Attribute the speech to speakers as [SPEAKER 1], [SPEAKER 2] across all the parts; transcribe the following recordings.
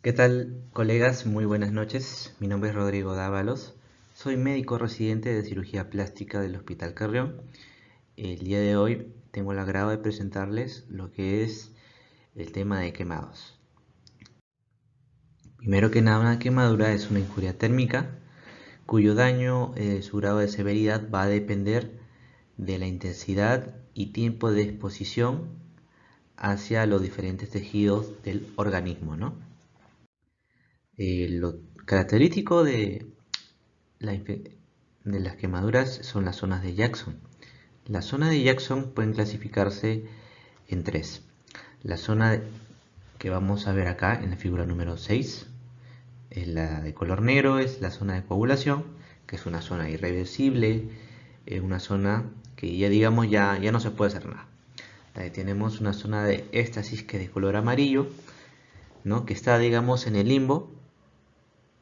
[SPEAKER 1] ¿Qué tal, colegas? Muy buenas noches. Mi nombre es Rodrigo Dávalos. Soy médico residente de cirugía plástica del Hospital Carrión. El día de hoy tengo el agrado de presentarles lo que es el tema de quemados. Primero que nada, una quemadura es una injuria térmica cuyo daño, su grado de severidad va a depender de la intensidad y tiempo de exposición hacia los diferentes tejidos del organismo, ¿no? Lo característico La de las quemaduras son las zonas de Jackson. Las zonas de Jackson pueden clasificarse en tres. La zona que vamos a ver acá en la figura número 6, es la de color negro, es la zona de coagulación, que es una zona irreversible, es una zona que ya digamos ya no se puede hacer nada. Ahí tenemos una zona de éxtasis que es de color amarillo, ¿no? Que está digamos en el limbo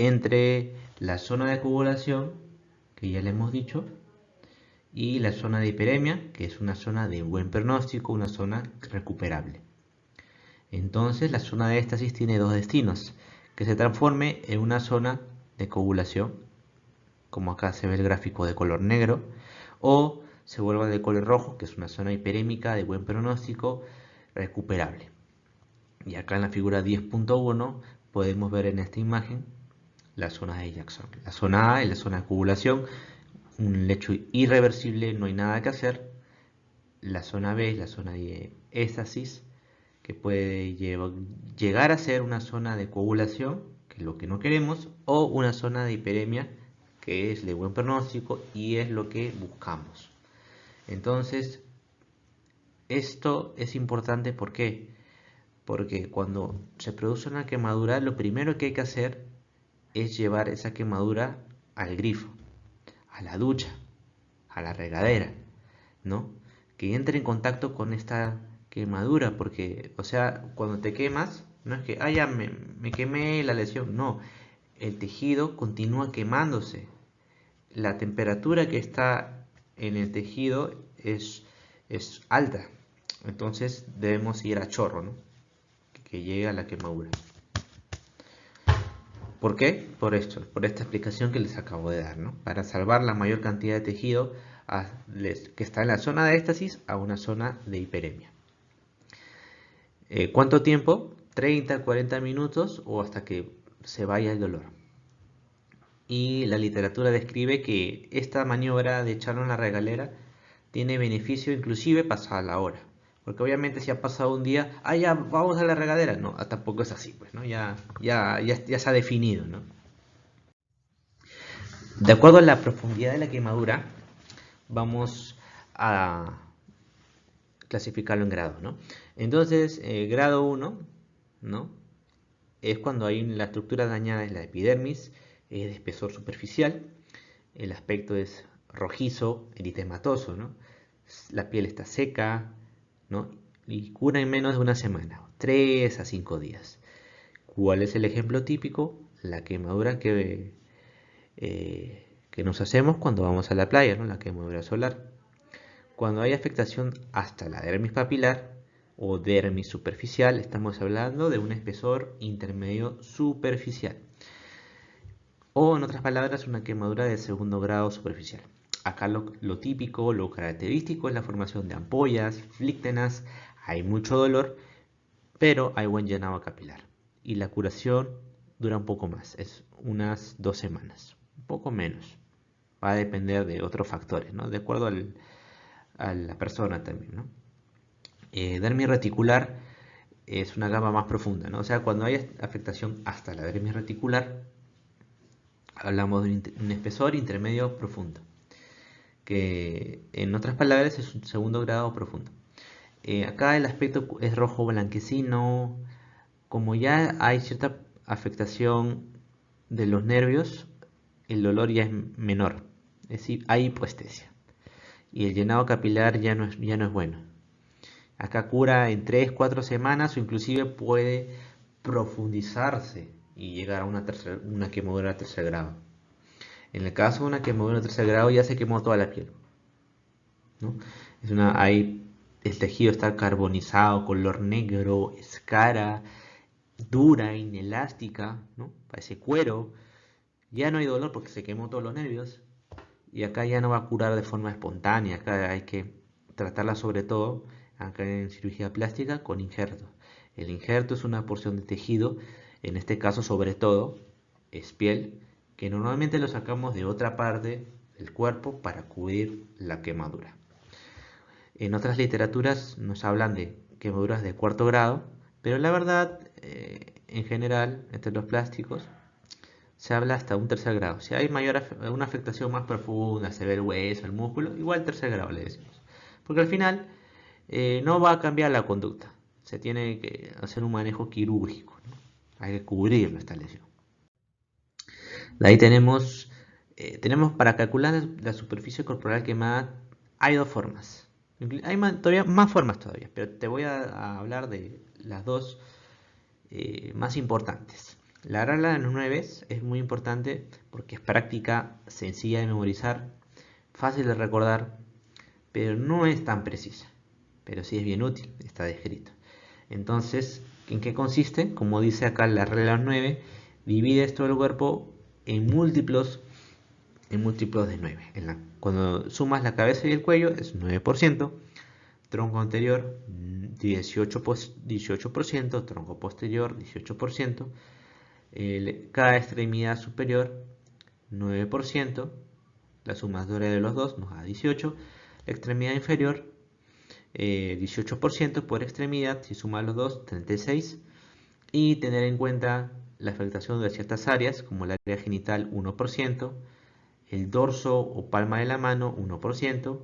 [SPEAKER 1] entre la zona de coagulación, que ya le hemos dicho, y la zona de hiperemia, que es una zona de buen pronóstico, una zona recuperable. Entonces, la zona de éxtasis tiene dos destinos: que se transforme en una zona de coagulación, como acá se ve el gráfico de color negro, o se vuelva de color rojo, que es una zona hiperémica de buen pronóstico recuperable. Y acá en la figura 10.1 podemos ver en esta imagen la zona de Jackson. La zona A es la zona de coagulación, un lecho irreversible, no hay nada que hacer. La zona B es la zona de éxtasis, que puede llegar a ser una zona de coagulación, que es lo que no queremos, o una zona de hiperemia, que es de buen pronóstico y es lo que buscamos. Entonces, esto es importante, ¿por qué? Porque cuando se produce una quemadura, lo primero que hay que hacer es llevar esa quemadura al grifo, a la ducha, a la regadera, ¿no? Que entre en contacto con esta quemadura, porque, o sea, cuando te quemas, no es que, ya me quemé la lesión, no, el tejido continúa quemándose. La temperatura que está en el tejido es alta, entonces debemos ir a chorro, ¿no? Que llegue a la quemadura. ¿Por qué? Por esto, por esta explicación que les acabo de dar, ¿no? Para salvar la mayor cantidad de tejido que está en la zona de éxtasis a una zona de hiperemia. ¿Cuánto tiempo? 30, 40 minutos o hasta que se vaya el dolor. Y la literatura describe que esta maniobra de echarlo en la regalera tiene beneficio inclusive pasada la hora. Porque obviamente si ha pasado un día, ya vamos a la regadera. No, tampoco es así, pues, ¿no? Ya se ha definido, ¿no? De acuerdo a la profundidad de la quemadura, vamos a clasificarlo en grados, ¿no? Entonces, grado 1, ¿no? Es cuando hay la estructura dañada en la epidermis, es de espesor superficial, el aspecto es rojizo, eritematoso, ¿no? La piel está seca, ¿no? Y cura en menos de una semana, 3 a 5 días. ¿Cuál es el ejemplo típico? La quemadura que nos hacemos cuando vamos a la playa, ¿no? La quemadura solar. Cuando hay afectación hasta la dermis papilar o dermis superficial, estamos hablando de un espesor intermedio superficial. O en otras palabras, una quemadura de segundo grado superficial. Acá lo típico, lo característico es la formación de ampollas, flíctenas, hay mucho dolor, pero hay buen llenado capilar. Y la curación dura un poco más, es unas 2 semanas, un poco menos. Va a depender de otros factores, ¿no? De acuerdo a la persona también, ¿no? Dermis reticular es una gama más profunda, ¿no? O sea, cuando hay afectación hasta la dermis reticular, hablamos de un espesor intermedio profundo, que en otras palabras es un segundo grado profundo. Acá el aspecto es rojo blanquecino, como ya hay cierta afectación de los nervios, el dolor ya es menor, es decir, hay hipoestesia. Y el llenado capilar ya no es bueno. Acá cura en 3-4 semanas o inclusive puede profundizarse y llegar a una quemadura de tercer grado. En el caso de una quemadura de tercer grado ya se quemó toda la piel, ¿no? El tejido está carbonizado, color negro, escara, dura, inelástica, ¿no? Parece cuero. Ya no hay dolor porque se quemó todos los nervios. Y acá ya no va a curar de forma espontánea. Acá hay que tratarla sobre todo, acá en cirugía plástica, con injertos. El injerto es una porción de tejido, en este caso sobre todo es piel, que normalmente lo sacamos de otra parte del cuerpo para cubrir la quemadura. En otras literaturas nos hablan de quemaduras de cuarto grado, pero la verdad, en general, entre los plásticos, se habla hasta un tercer grado. Si hay una afectación más profunda, se ve el hueso, el músculo, igual tercer grado le decimos. Porque al final no va a cambiar la conducta. Se tiene que hacer un manejo quirúrgico, ¿no? Hay que cubrirlo esta lesión. De ahí tenemos para calcular la superficie corporal quemada, hay dos formas. Hay todavía más formas todavía, pero te voy a hablar de las dos más importantes. La regla de los 9 es muy importante porque es práctica, sencilla de memorizar, fácil de recordar, pero no es tan precisa. Pero sí es bien útil, está descrito. Entonces, ¿en qué consiste? Como dice acá la regla de los 9, divide esto del cuerpo en múltiplos de 9. Cuando sumas la cabeza y el cuello es 9%, tronco anterior 18%, tronco posterior 18%, cada extremidad superior 9%, la sumatoria de los dos nos da 18%, la extremidad inferior 18% por extremidad, si sumas los dos 36%, y tener en cuenta la afectación de ciertas áreas como el área genital 1%, el dorso o palma de la mano 1%,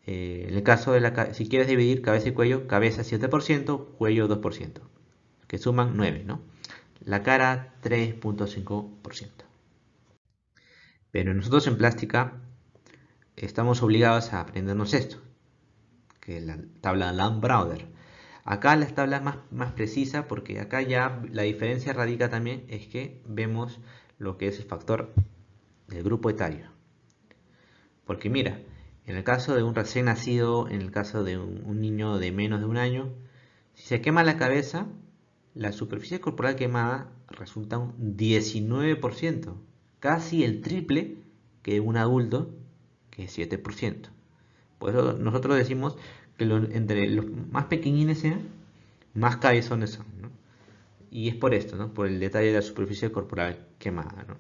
[SPEAKER 1] en el caso de si quieres dividir cabeza y cuello, cabeza 7%, cuello 2%, que suman 9, ¿no? La cara 3.5%. Pero nosotros en plástica estamos obligados a aprendernos esto, que es la tabla Landbrauer. Acá la tabla es más precisa porque acá ya la diferencia radica también es que vemos lo que es el factor del grupo etario. Porque mira, en el caso de un recién nacido, en el caso de un niño de menos de un año, si se quema la cabeza, la superficie corporal quemada resulta un 19%, casi el triple que un adulto, que es 7%. Por eso nosotros decimos que entre los más pequeñines sean, más cabezones son, ¿no? Y es por esto, ¿no? Por el detalle de la superficie corporal quemada, ¿no?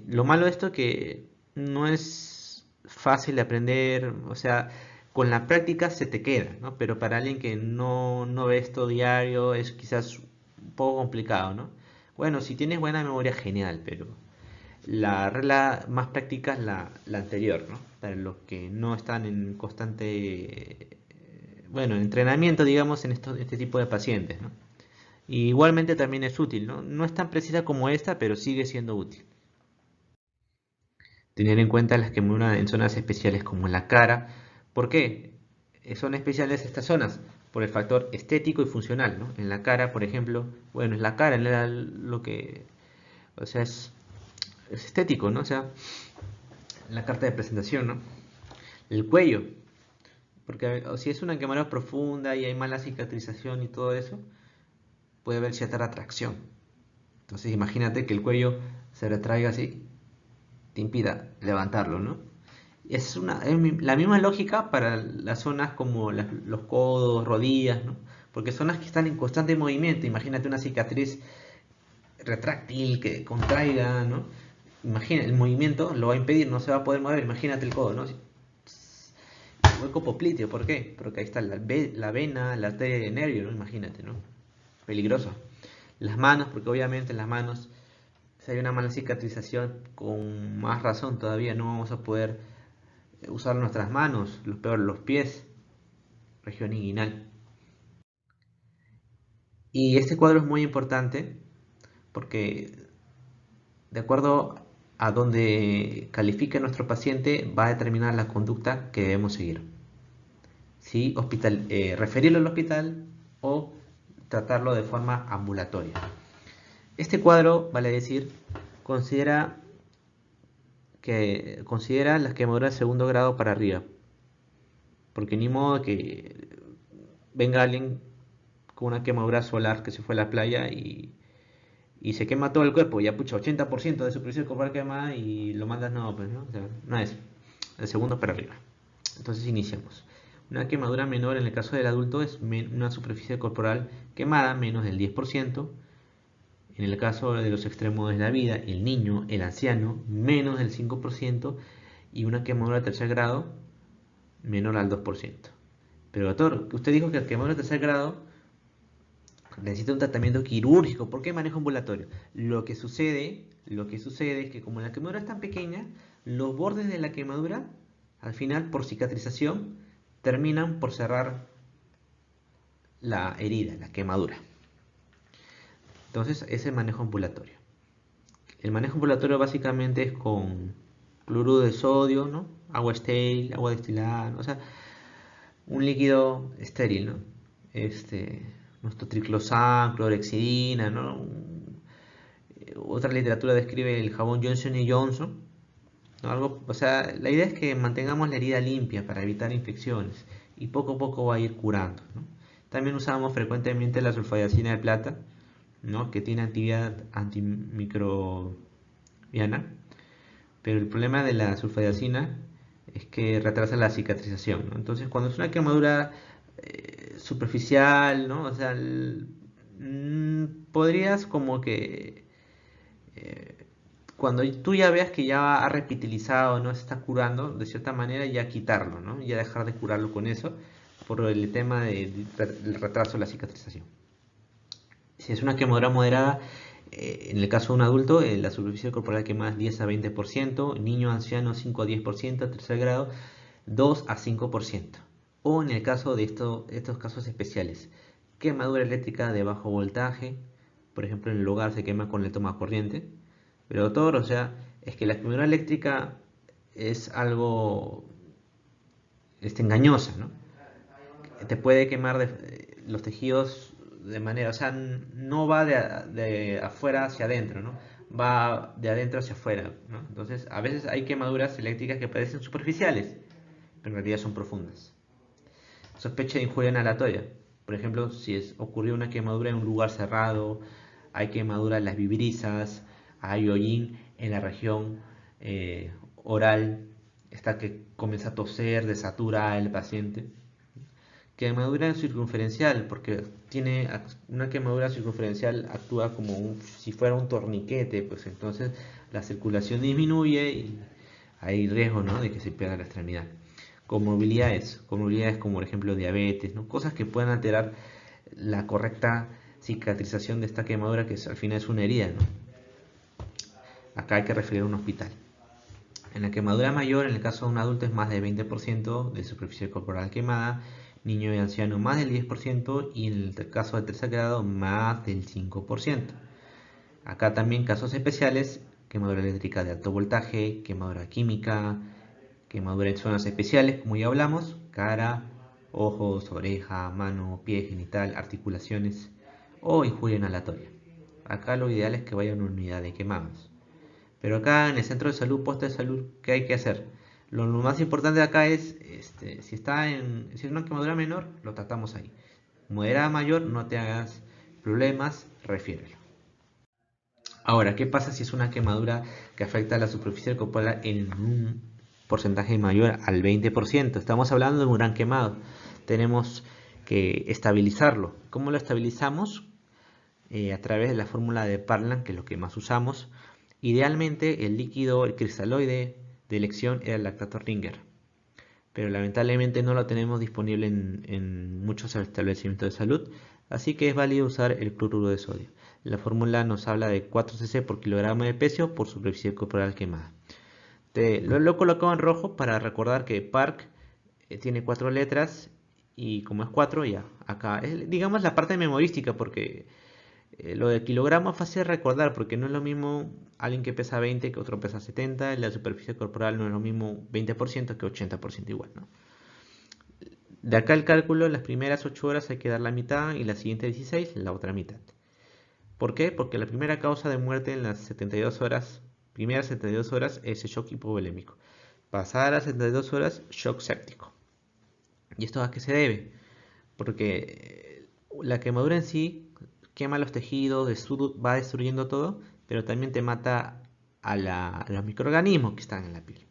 [SPEAKER 1] Lo malo de esto es que no es fácil de aprender, o sea, con la práctica se te queda, ¿no? Pero para alguien que no ve esto diario es quizás un poco complicado, ¿no? Bueno, si tienes buena memoria, genial, pero la regla más práctica es la anterior, ¿no? Para los que no están en constante, bueno, entrenamiento, digamos, en este tipo de pacientes, ¿no? Y igualmente también es útil, ¿no? No es tan precisa como esta, pero sigue siendo útil. Tener en cuenta las quemaduras en zonas especiales como en la cara. ¿Por qué? Son especiales estas zonas por el factor estético y funcional, ¿no? En la cara, por ejemplo, bueno, es la cara, lo que, o sea, es estético, ¿no? O sea, la carta de presentación, ¿no? El cuello, porque si es una quemadura profunda y hay mala cicatrización y todo eso, puede haber cierta retracción. Entonces imagínate que el cuello se retraiga así, te impida levantarlo, ¿no? Es la misma lógica para las zonas como los codos, rodillas, ¿no? Porque zonas que están en constante movimiento. Imagínate una cicatriz retráctil que contraiga, ¿no? Imagina, el movimiento lo va a impedir, no se va a poder mover. Imagínate el codo, ¿no? Hueco popliteo, ¿por qué? Porque ahí está la vena, la arteria de nervio, ¿no? Imagínate, ¿no? Peligroso. Las manos, porque obviamente las manos, si hay una mala cicatrización, con más razón todavía no vamos a poder usar nuestras manos, los peor los pies, región inguinal. Y este cuadro es muy importante porque de acuerdo a donde califique nuestro paciente va a determinar la conducta que debemos seguir. Si referirlo al hospital o tratarlo de forma ambulatoria. Este cuadro, vale decir, considera las quemaduras de segundo grado para arriba. Porque ni modo que venga alguien con una quemadura solar que se fue a la playa y se quema todo el cuerpo, ya pucha, 80% de superficie corporal quemada y lo mandas, no, pues, ¿no? O sea, no es, el segundo para arriba. Entonces iniciamos. Una quemadura menor en el caso del adulto es una superficie corporal quemada menos del 10%. En el caso de los extremos de la vida, el niño, el anciano, menos del 5%. Y una quemadura de tercer grado menor al 2%. Pero doctor, usted dijo que el quemadura de tercer grado necesita un tratamiento quirúrgico. ¿Por qué manejo ambulatorio? Lo que sucede es que como la quemadura es tan pequeña, los bordes de la quemadura, al final, por cicatrización, terminan por cerrar la herida, la quemadura. Entonces, ese es el manejo ambulatorio. El manejo ambulatorio básicamente es con cloruro de sodio, ¿no? Agua estéril, agua destilada, ¿no? O sea, un líquido estéril, ¿no? Nuestro triclosan, clorhexidina, ¿no? Otra literatura describe el jabón Johnson y Johnson, ¿no? Algo, o sea, la idea es que mantengamos la herida limpia para evitar infecciones y poco a poco va a ir curando, ¿no? También usamos frecuentemente la sulfadiacina de plata, ¿no? Que tiene actividad antimicrobiana, pero el problema de la sulfadiacina es que retrasa la cicatrización, ¿no? Entonces, cuando es una quemadura superficial, ¿no? O sea, podrías como que cuando tú ya veas que ya ha repitilizado, no se está curando, de cierta manera ya quitarlo, ¿no? Ya dejar de curarlo con eso por el tema del retraso de la cicatrización. Si es una quemadura moderada, en el caso de un adulto, la superficie corporal quemada es 10 a 20%, niño anciano 5 a 10%, tercer grado 2 a 5%. O en el caso de estos casos especiales, quemadura eléctrica de bajo voltaje, por ejemplo en el hogar se quema con el toma corriente, pero doctor, o sea, es que la quemadura eléctrica es algo engañosa, ¿no? Te puede quemar los tejidos de manera, o sea, no va de afuera hacia adentro, ¿no? Va de adentro hacia afuera, ¿no? Entonces, a veces hay quemaduras eléctricas que parecen superficiales, pero en realidad son profundas. Sospecha de injuria inhalatoria. Por ejemplo, si ocurrió una quemadura en un lugar cerrado, hay quemadura en las vibrisas, hay hollín en la región oral, está que comienza a toser, desatura el paciente. Quemadura circunferencial, porque tiene una quemadura circunferencial actúa como si fuera un torniquete, pues entonces la circulación disminuye y hay riesgo, ¿no?, de que se pierda la extremidad. Comorbilidades como por ejemplo diabetes, ¿no? Cosas que puedan alterar la correcta cicatrización de esta quemadura que al final es una herida, ¿no? Acá hay que referir a un hospital. En la quemadura mayor, en el caso de un adulto, es más del 20% de superficie corporal quemada, niño y anciano más del 10% y en el caso de tercer grado más del 5%. Acá también casos especiales, quemadura eléctrica de alto voltaje, quemadura química, quemadura en zonas especiales, como ya hablamos, cara, ojos, oreja, mano, pie, genital, articulaciones o injuria inhalatoria. Acá lo ideal es que vaya a una unidad de quemados. Pero acá en el centro de salud, puesto de salud, ¿qué hay que hacer? Lo más importante acá es, si es una quemadura menor, lo tratamos ahí. Moderada mayor, no te hagas problemas, refiérelo. Ahora, ¿qué pasa si es una quemadura que afecta a la superficie corporal en un porcentaje mayor al 20%? Estamos hablando de un gran quemado. Tenemos que estabilizarlo. ¿Cómo lo estabilizamos? A través de la fórmula de Parlan, que es lo que más usamos. Idealmente, el líquido, el cristaloide de elección era el lactato Ringer, pero lamentablemente no lo tenemos disponible en muchos establecimientos de salud, así que es válido usar el cloruro de sodio. La fórmula nos habla de 4 cc por kilogramo de peso por superficie corporal quemada. Lo he colocado en rojo para recordar que PARC tiene 4 letras y como es 4 ya, acá es digamos la parte memorística porque lo de kilogramo es fácil de recordar porque no es lo mismo alguien que pesa 20 que otro pesa 70, la superficie corporal no es lo mismo 20% que 80% igual, ¿no? De acá el cálculo, las primeras 8 horas hay que dar la mitad y las siguientes 16 la otra mitad. ¿Por qué? Porque la primera causa de muerte en las 72 horas, primeras 72 horas es el shock hipovolémico. Pasadas las 72 horas, shock séptico. ¿Y esto a qué se debe? Porque la quemadura en sí quema los tejidos, va destruyendo todo, pero también te mata a los microorganismos que están en la piel.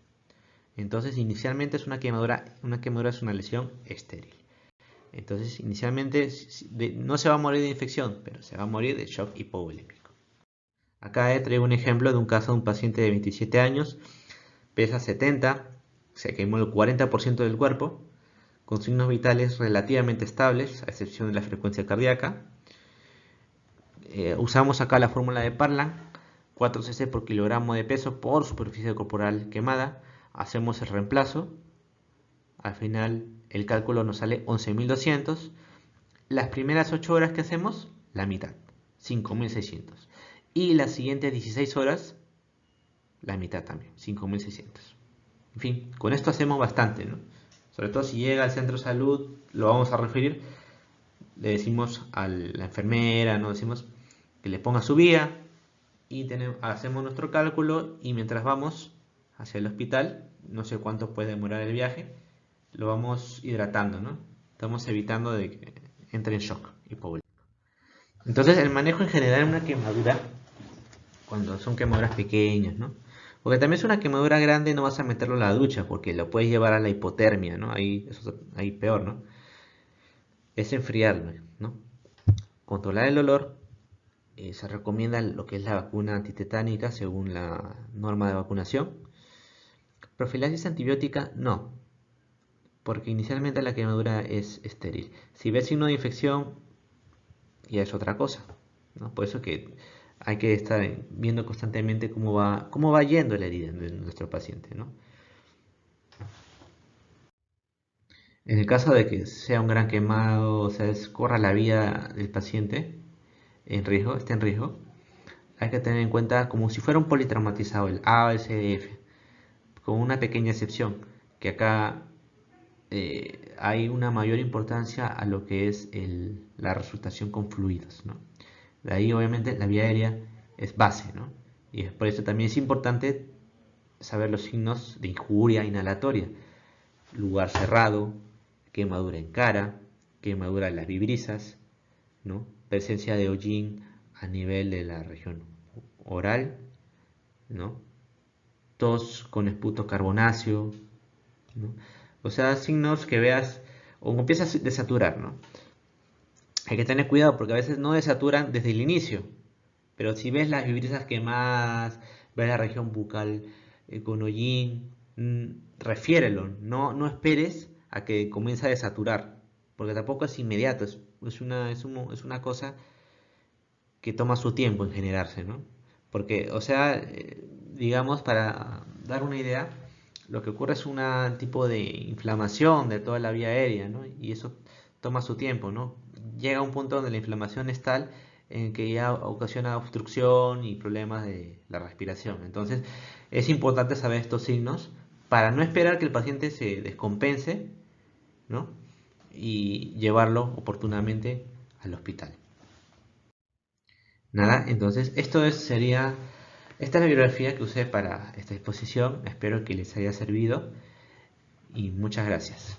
[SPEAKER 1] Entonces, inicialmente es una quemadura es una lesión estéril. Entonces, inicialmente no se va a morir de infección, pero se va a morir de shock hipovolémico. Acá traigo un ejemplo de un caso de un paciente de 27 años, pesa 70, se quemó el 40% del cuerpo, con signos vitales relativamente estables, a excepción de la frecuencia cardíaca. Usamos acá la fórmula de Parlan, 4 cc por kilogramo de peso por superficie corporal quemada. Hacemos el reemplazo. Al final el cálculo nos sale 11.200. Las primeras 8 horas que hacemos, la mitad, 5.600. Y las siguientes 16 horas, la mitad también, 5.600. En fin, con esto hacemos bastante, ¿no? Sobre todo si llega al centro de salud, lo vamos a referir, le decimos a la enfermera, ¿no? Decimos que le ponga su vía y hacemos nuestro cálculo y mientras vamos hacia el hospital, no sé cuánto puede demorar el viaje, lo vamos hidratando, ¿no? Estamos evitando de que entre en shock hipovolémico. Entonces el manejo en general en una quemadura, cuando son quemaduras pequeñas, ¿no? Porque también es una quemadura grande, no vas a meterlo en la ducha porque lo puedes llevar a la hipotermia, ¿no? Ahí peor, ¿no? Es enfriarlo, ¿no? Controlar el dolor. Se recomienda lo que es la vacuna antitetánica según la norma de vacunación. Profilaxis antibiótica, no, porque inicialmente la quemadura es estéril. Si ves signo de infección, ya es otra cosa, ¿no? Por eso que hay que estar viendo constantemente cómo va yendo la herida de nuestro paciente, ¿no? En el caso de que sea un gran quemado, o sea, corra la vida del paciente esté en riesgo, hay que tener en cuenta como si fuera un politraumatizado, el ABCDF, con una pequeña excepción, que acá hay una mayor importancia a lo que es la resultación con fluidos, ¿no? De ahí obviamente la vía aérea es base, ¿no? Y por eso también es importante saber los signos de injuria inhalatoria, lugar cerrado, quemadura en cara, quemadura en las vibrisas, ¿no? Presencia de hollín a nivel de la región oral, ¿no? Tos con esputo carbonáceo, ¿no? O sea, signos que veas o empiezas a desaturar, ¿no? Hay que tener cuidado porque a veces no desaturan desde el inicio, pero si ves las vibrisas quemadas, ves la región bucal con hollín, refiérelo, no esperes a que comience a desaturar, porque tampoco es inmediato, es una cosa que toma su tiempo en generarse, ¿no? Porque, o sea, digamos, para dar una idea, lo que ocurre es un tipo de inflamación de toda la vía aérea, ¿no? Y eso toma su tiempo, ¿no? Llega a un punto donde la inflamación es tal en que ya ocasiona obstrucción y problemas de la respiración. Entonces, es importante saber estos signos para no esperar que el paciente se descompense, ¿no? Y llevarlo oportunamente al hospital. Nada, entonces esta es la bibliografía que usé para esta exposición. Espero que les haya servido y muchas gracias.